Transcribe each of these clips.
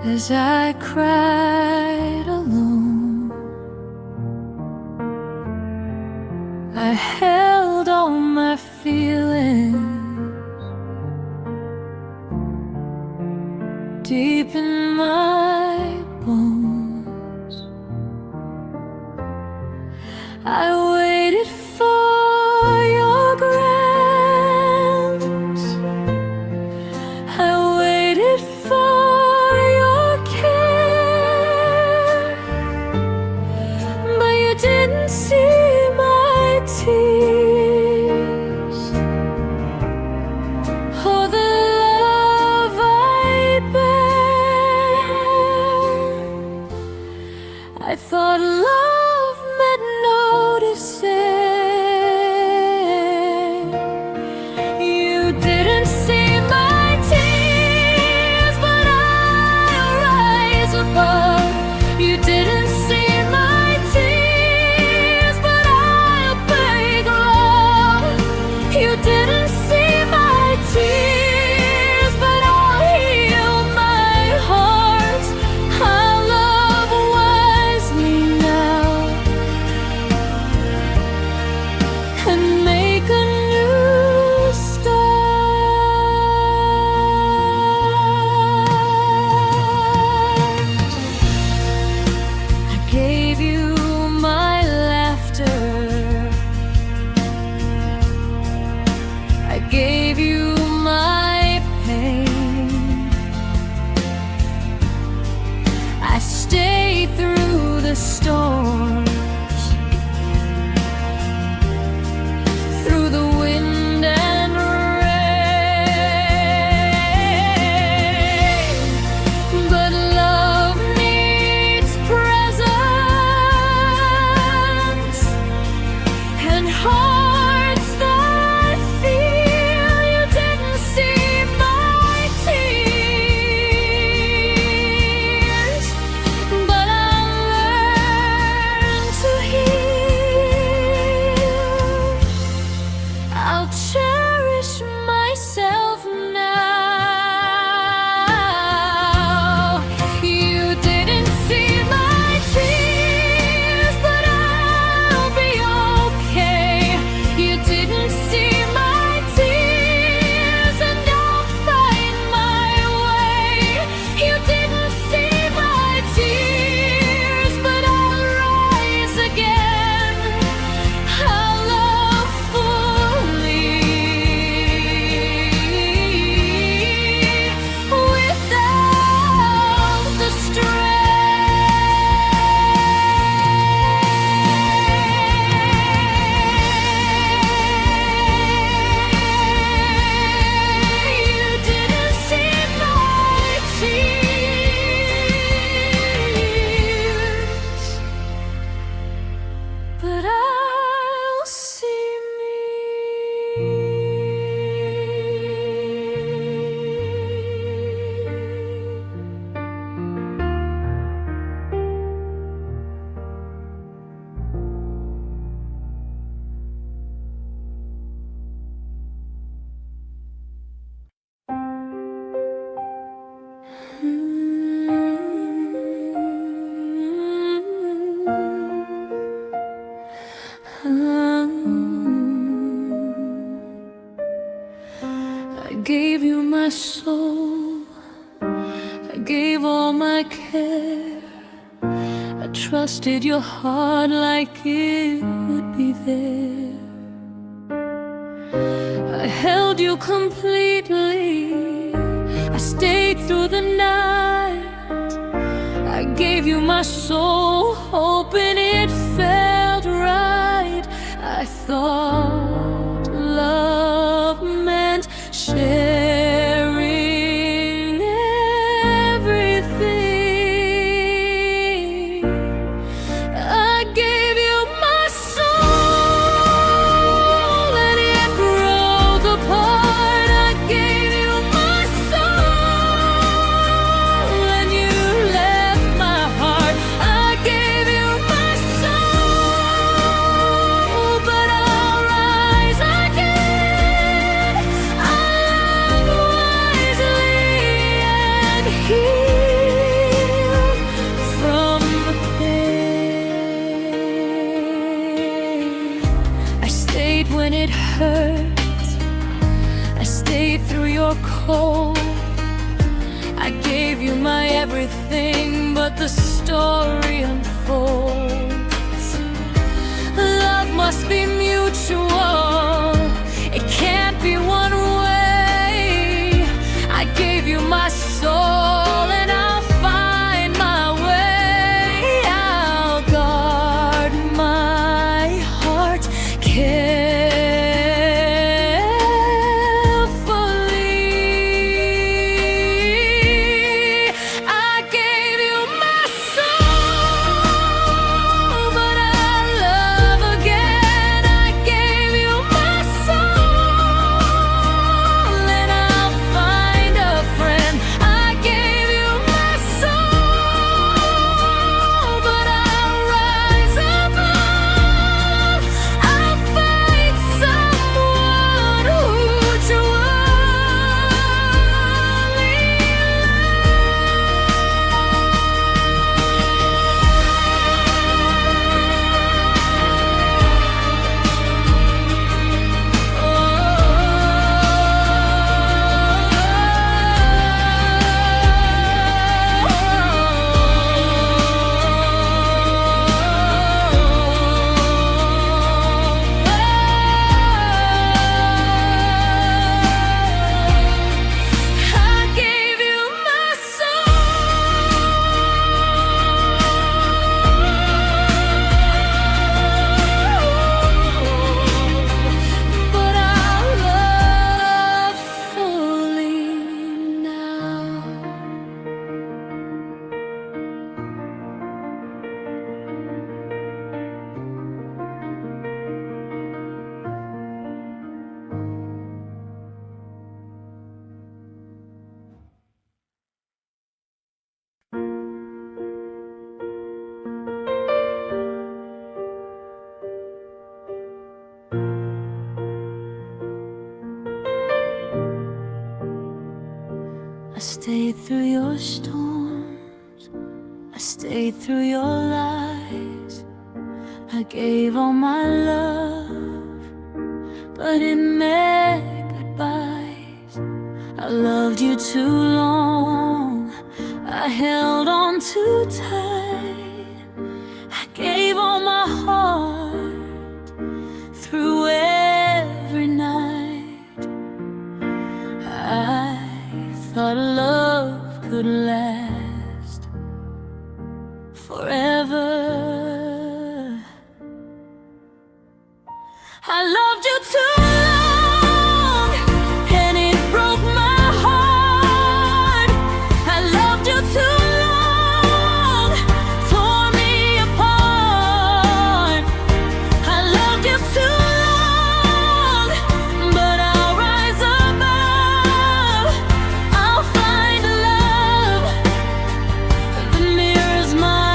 as I cried alone. I held all my feelings deep in my bones. I waited for your glance, I waited for your care, but you didn't see my tears or the love I bear. I thought love meant noticing. You didn't see my tears, but I'll rise above. You didn't see my tears, but I'll beg love. You didn't see my tears, but I'll heal my heart. I'll love wisely now and make a new start. I gave you my laughter, I gave you my pain. I stayed through the storms, through the wind and rain. But love needs presence and hearts that feel. You didn't see my tears, but I learned to heal. I'll cherish myself now. You didn't see my tears, but I'll be okay. You didn't see my tears, and I'll find my way. You didn't see my tears, but I'll rise again. I'll love fully without the You didn't see my tears, but I'll see me. I gave you my soul, I gave all my care. I trusted your heart like it would be there. I held you completely, I stayed through the night. I gave you my soul, hoping it felt right. I thought love meant sharing everything. I gave you my soul, and it broke apart. I gave you my soul, and you left my heart. I gave you my soul, but I'll rise your cold. I gave you my everything, but the story unfolds. Love must be mutual, it can't be one way. I gave you my soul, and I'll find my way. I'll guard my heart I stayed through your storms, I stayed through your lies. I gave all my love, but it meant goodbyes. I loved you too long, I held on too tight. I gave all my heart through every night. I thought love could last forever. I loved you too long, and it broke my heart. I loved you too long, tore me apart. I loved you too long, but I'll rise above. I'll find a love that mirrors my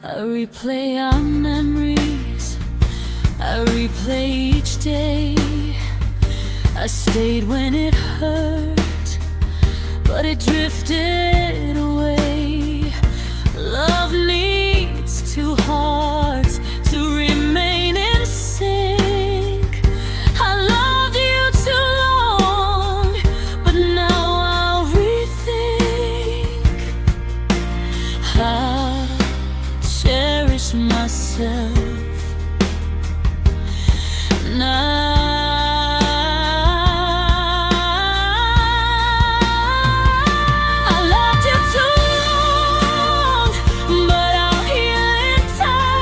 I replay our memories, I replay each day. I stayed when it hurt, but it drifted away. Love needs two hearts to remain in sync. I loved you too long, but now I'll rethink. I'll cherish myself now. I loved you too long, but I'll heal in time.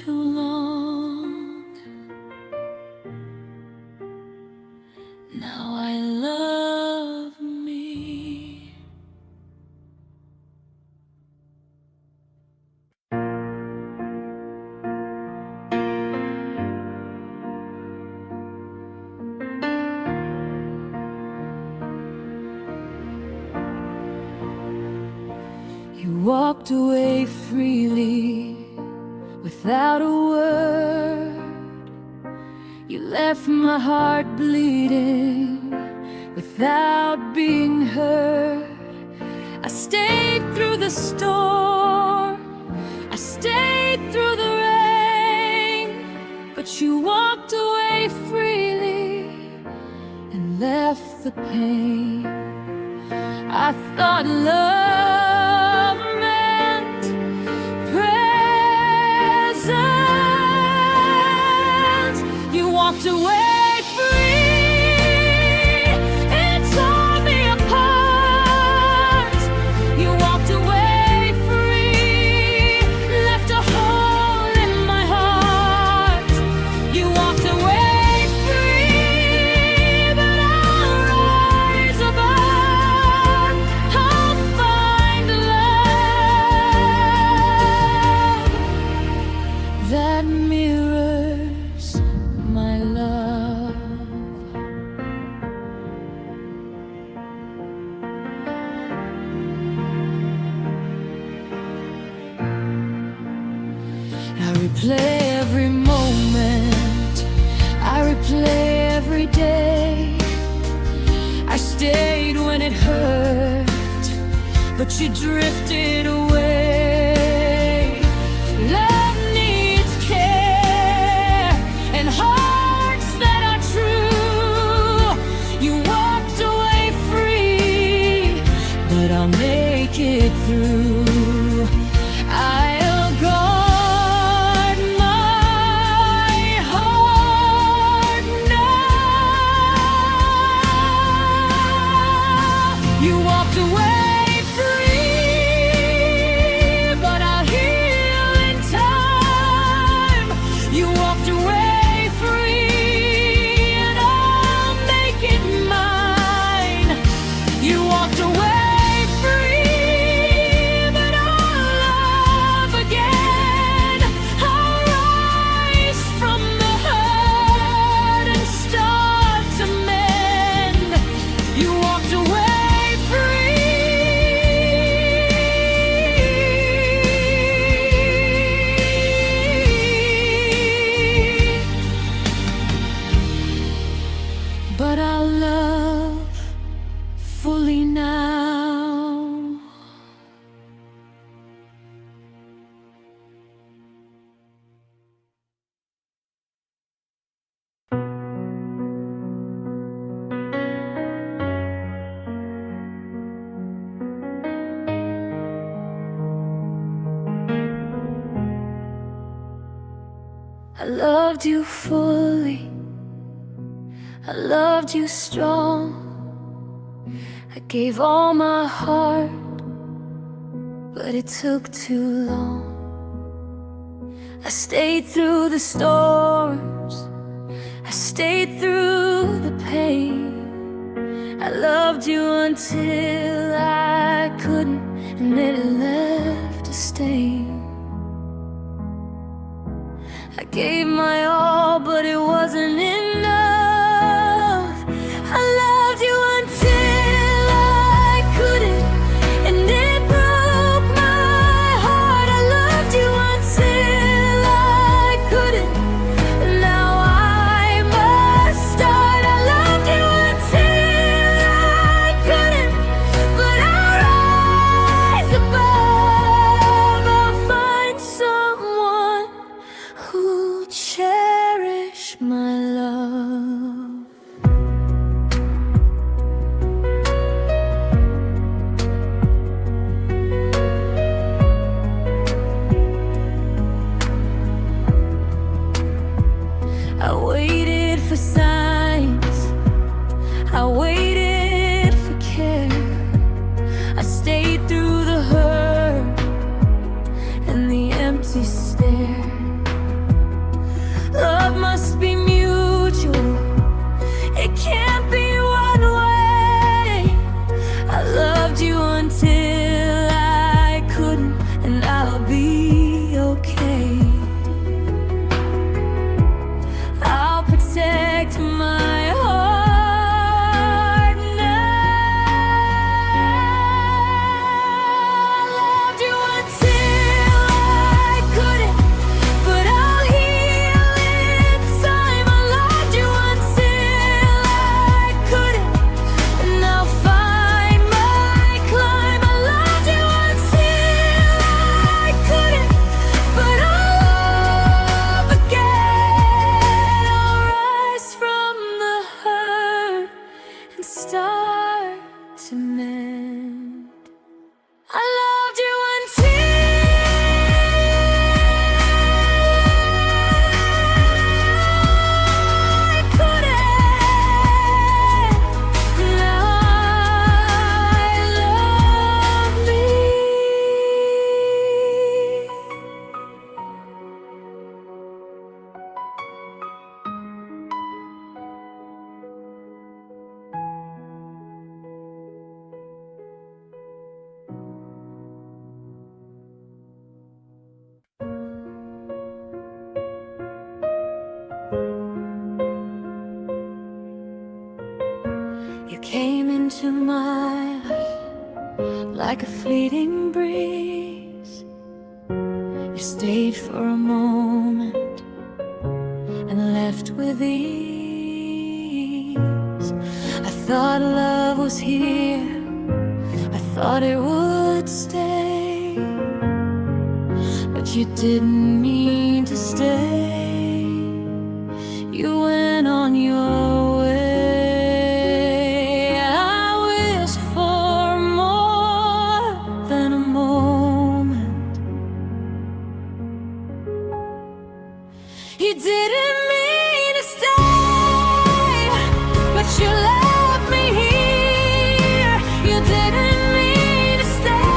too long. Now I love me. You walked away freely without a word. You left my heart bleeding without being heard. I stayed through the storm, I stayed through the rain, but you walked away freely and left the pain. I thought love meant presence. You walked away free, it tore me apart. You walked away free, left a hole in my heart. You walked away free, but I'll rise above. I'll find love that mirrors my love. I replay every moment, I replay every day. I stayed when it hurt, but you drifted away. Love needs care and hearts that are true. You walked away free, but I'll make it through. I'll guard my heart now. You walked away free, but I'll heal in time. You walked away free, and I'll make it mine. You walked away free, but I'll love again. I'll rise from the hurt and start to mend. You walked away free, but I'll love fully now. I loved you fully, I loved you strong. I gave all my heart, but it took too long. I stayed through the storms, I stayed through the pain. I loved you until I couldn't, and then it left a stain. I gave my all, but it wasn't enough. I loved you until I couldn't, and it broke my heart. I loved you until I couldn't, and now I must start. I loved you until I couldn't, but I'll rise above. I'll find someone who'll cherish my love. I waited for signs, I waited for care. I stayed through the hurt and the empty stare. came into my life like a fleeting breeze. You stayed for a moment and left with ease. I thought love was here, I thought it would stay, but you didn't mean to stay. You went on your way. I wish for more than a moment. You didn't mean to stay, but you left me here. You didn't mean to stay,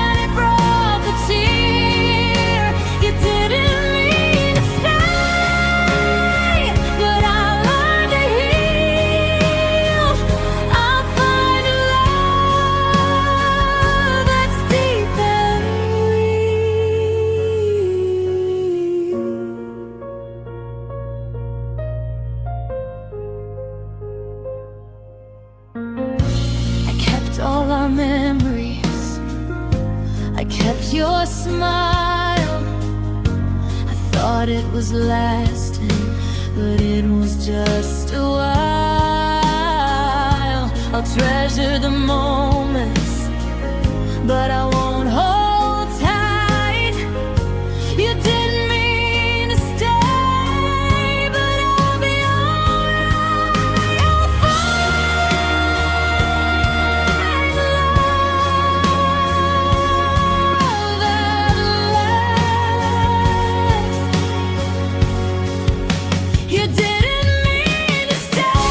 and it brought the tear. You didn't mean to stay, but I learned to heal. I'll find a love that's deep and real. I kept all our memories, I kept your smile. I thought it was lasting, but it was just a while. I'll treasure the moments, but I won't hold tight. You didn't mean to stay, but I'll be alright. I'll find love that lasts. You didn't mean to stay,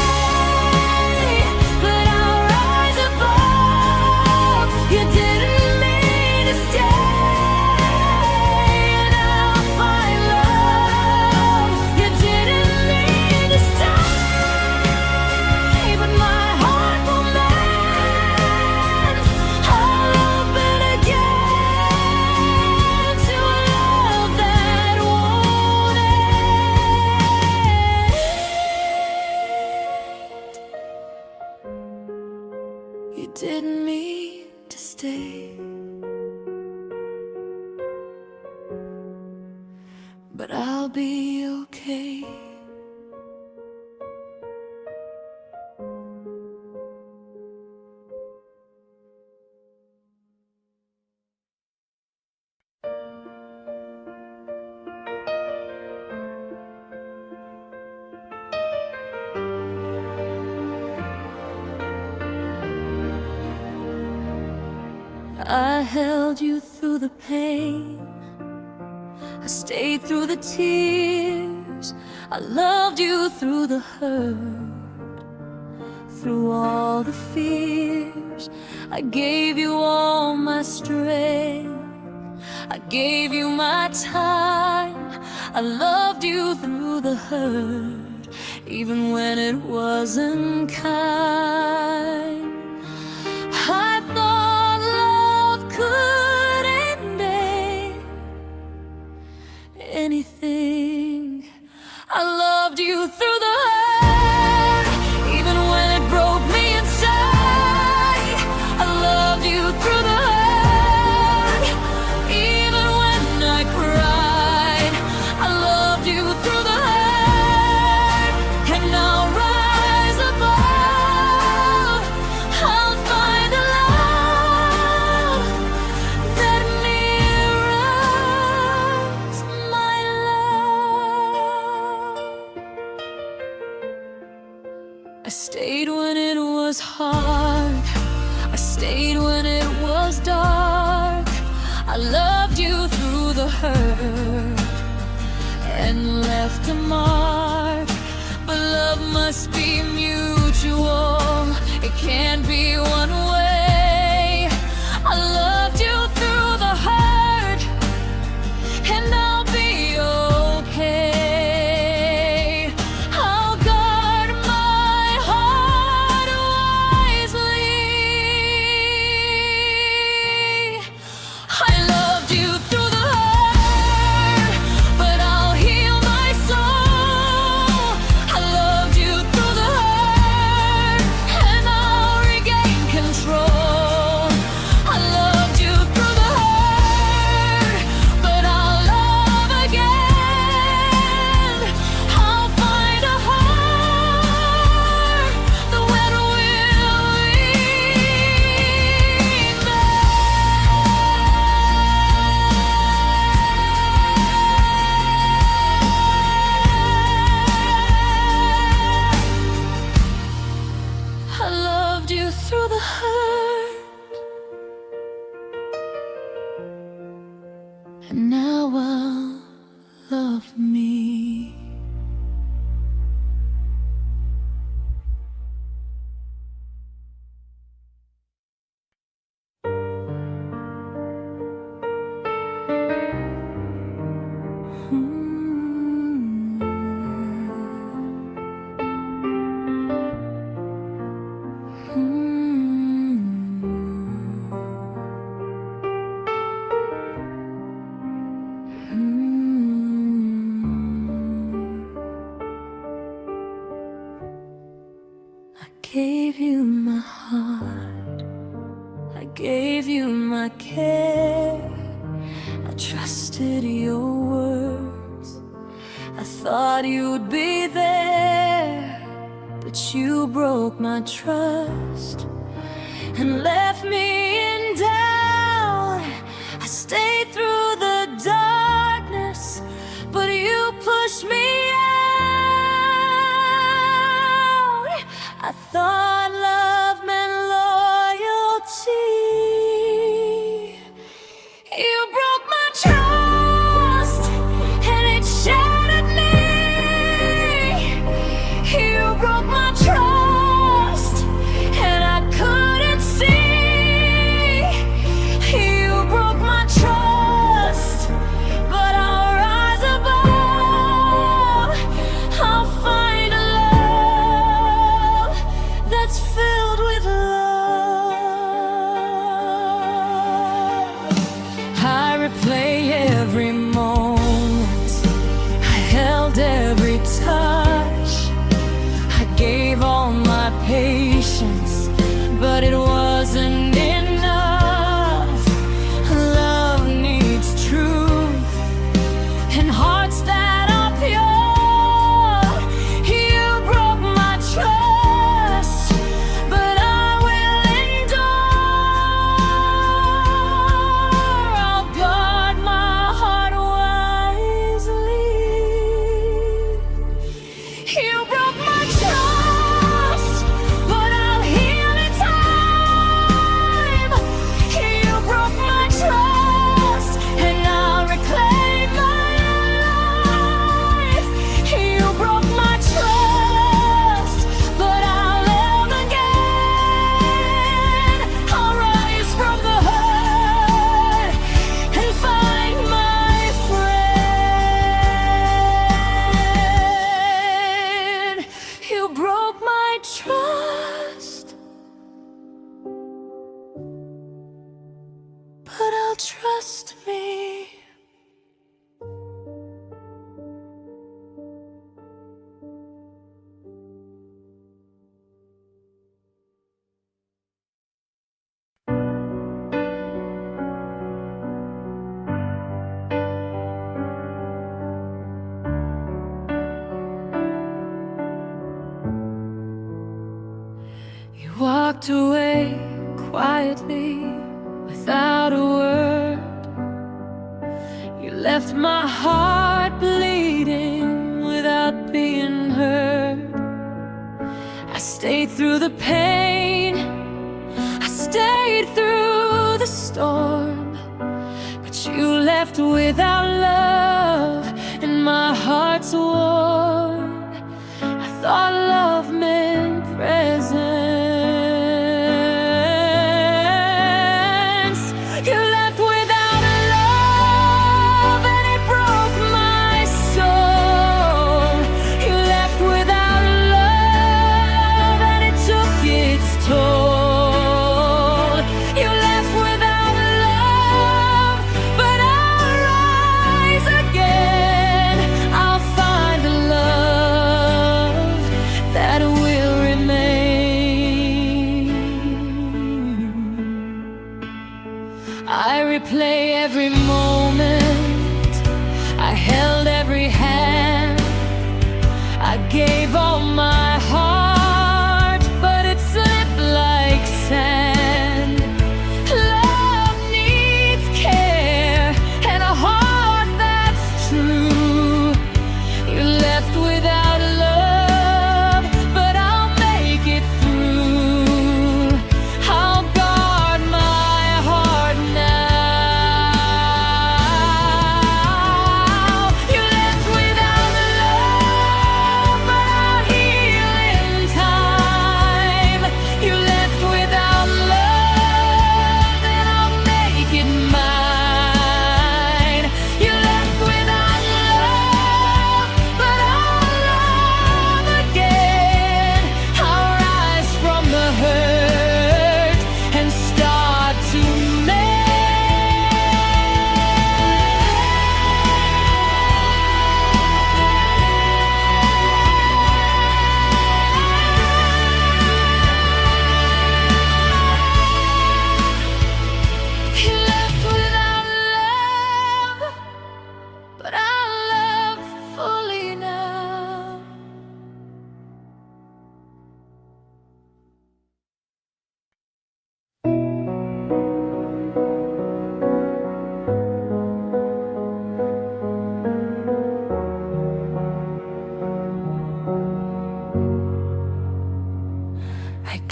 but I'll rise above. You didn't mean to stay, and I'll find love. You didn't mean to stay, but my heart will mend. I'll open again to a love that won't end. You didn't mean to stay, but I'll be okay. I held you through the pain, I stayed through the tears. I loved you through the hurt, through all the fears. I gave you all my strength, I gave you my time. I loved you through the hurt, even when it wasn't kind. I thought love could end anything. I loved you through the hurt, even when it broke me inside. I loved you through the hurt, even when I cried. I loved you through the hurt, and I'll rise above. I'll find a love that mirrors my love. I stayed when it was hard, I stayed when it was dark. I loved you through the hurt and left a mark. But love must be mutual, it can't be one way. I loved you through the hurt, and I'll be okay. I'll guard my heart wisely. I loved you through the hurt, but I'll heal my soul. I loved you through the hurt, thought you'd be there, but you broke my trust and left me in doubt. I stayed through the darkness, but you pushed me out. I thought love meant loyalty. You broke my trust and it shattered me. You broke my trust and I couldn't see. You broke my trust, but I'll rise above. I'll find a love that's filled with love. I replay every moment, I held every touch, I gave all my patience, but it wasn't enough. Love needs truth and hearts that are pure. You broke my trust, but I will endure. I'll guard my heart wisely. You broke my trust, but I'll heal in time. You broke my trust, and I'll reclaim my life. You broke my trust, but I'll live again. I'll rise from the hurt and find my friend. You broke my trust, but I'll trust me. You walked away quietly without a word. You left my heart bleeding without being heard. I stayed through the pain, I stayed through the storm, but you left without love, and my heart's worn. I thought love meant presence. You left without love, and it broke my soul. You left without love, and it took its toll. You left without love, but I'll rise again. I'll find a love that will remain. I replay every moment, I held every hand, I gave all my heart, but it slipped like sand. Love needs care and a heart that's true. You left without love, but I'll make it through. I'll guard my heart now. You left without love, but I'll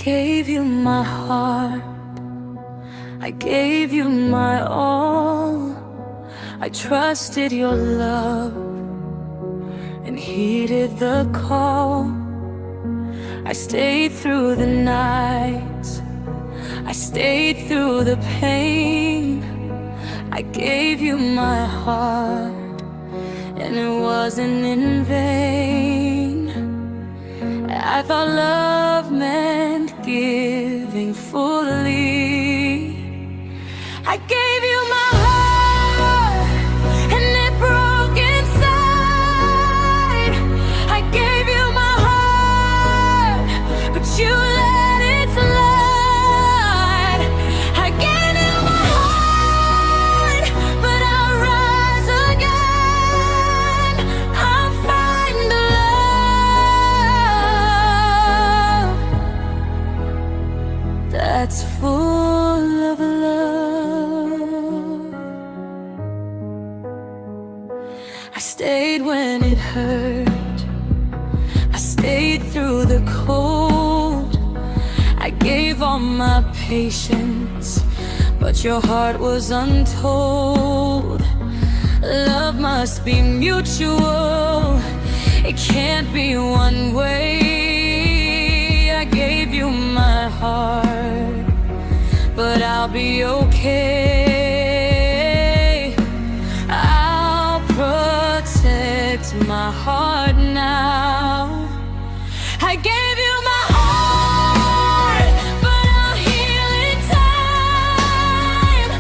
gave you my heart, I gave you my all. I trusted your love and heeded the call. I stayed through the nights, I stayed through the pain. I gave you my heart, and it wasn't in vain. I thought love meant giving fully. I gave you my heart, and it broke inside. I gave you my heart, but you let it slide. I gave you my heart, but I'll rise again. I'll find the love that's full of love. I stayed when it hurt, I stayed through the cold. I gave all my patience, but your heart was untold. Love must be mutual, it can't be one way. I gave you my heart, but I'll be okay. I'll protect my heart now. I gave you my heart, but I'll heal in time.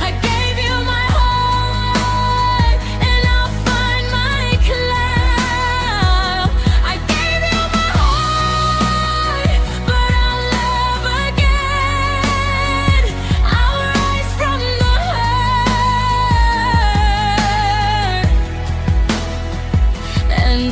I gave you my heart, and I'll find my cloud. I gave you my heart, but I'll love again. I'll rise from the hurt and